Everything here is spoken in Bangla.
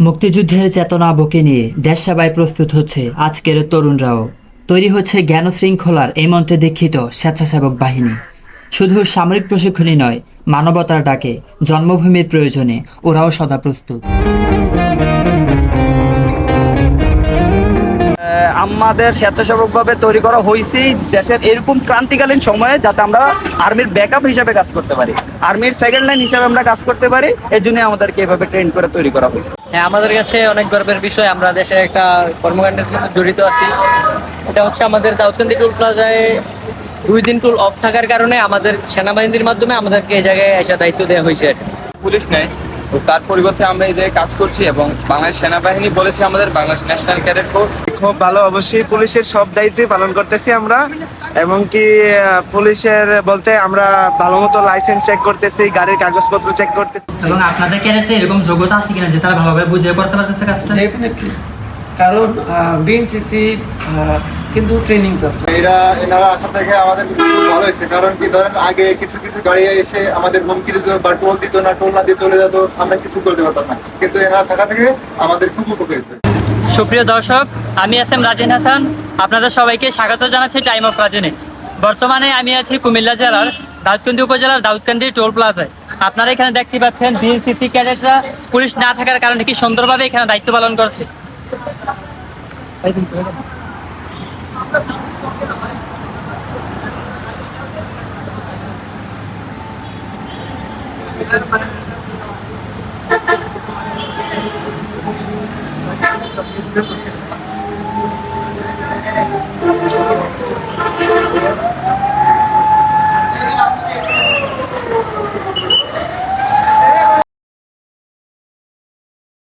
মুক্তিযুদ্ধের চেতনা বুকে নিয়ে দেশ সেবায় প্রস্তুত হচ্ছে আজকের তরুণরাও। তৈরি হচ্ছে জ্ঞান শৃঙ্খলার এই মন্ত্রে দীক্ষিত স্বেচ্ছাসেবক বাহিনী। শুধু সামরিক প্রশিক্ষণই নয়, মানবতার ডাকে, জন্মভূমির প্রয়োজনে ওরাও সদা প্রস্তুত। আমাদের স্বেচ্ছাসেবকভাবে তৈরি করা হয়েছে দেশের এরকম ক্রান্তিকালীন সময়ে, যাতে আমরা আর্মির ব্যাকআপ হিসাবে কাজ করতে পারি, আর্মির সেকেন্ড লাইন হিসাবে আমরা কাজ করতে পারি। এই জন্য আমাদেরকে এভাবে ট্রেন করে তৈরি করা হয়েছে। হ্যাঁ, আমাদের কাছে অনেক গর্বের বিষয়। আমরা দেশের একটা কর্মকাণ্ডের সাথে জড়িত আছি। এটা হচ্ছে আমাদের দাউদকান্দি টোল প্লাজায় 2 দিন টোল অফ থাকার কারণে আমাদের সেনাবাহিনীর মাধ্যমে আমাদেরকে এই জায়গায় এসে দায়িত্ব দেওয়া হয়েছে। পুলিশ নেই, তো তার পরিবর্তে আমরা এই জায়গায় কাজ করছি এবং বাংলাদেশ সেনাবাহিনী বলেছে আমাদের বাংলাদেশ ন্যাশনাল ক্যাডেট কোর। খুব ভালো, অবশ্যই পুলিশের সব দায়িত্বই পালন করতেছি আমরা। এবং কি পুলিশের বলতে আমরা ভালো মতো লাইসেন্স চেক করতেছি, গাড়ির কাগজপত্র চেক করতেছি। এবং আপনাদের ক্যাডেটে এরকম যোগ্যতা আছে কিনা যে তারা ভালোভাবে বুঝিয়ে করতে পারতেছে কাজটা? ডেফিনেটলি, কারণ বিএনসিসি কিন্তু ট্রেনিং করতো। এনারা আসা থেকে আমাদের খুব ভালো হয়েছে, কারণ কি ধরেন আগে কিছু কিছু গাড়ি এসে আমাদের হুমকি দিত বা টোল দিত না, টোল না দিয়ে চলে যেত, আমরা কিছু করতে পারতাম না, কিন্তু এনারা থাকা থেকে আমাদের খুব উপকৃত। সুপ্রিয় দর্শক, আমি এস এম রাজিন হাসান, আপনাদের সবাইকে স্বাগত জানাচ্ছি টাইম অফ রাজনে। বর্তমানে আমি আছি কুমিল্লা জেলার দাউদকান্দি উপজেলার দাউদকান্দি টোল প্লাজায়। আপনারা এখানে দেখতে পাচ্ছেন বিএনসিসি ক্যাডেটরা পুলিশ না থাকার কারণে কি সুন্দরভাবে এখানে দায়িত্ব পালন করছে।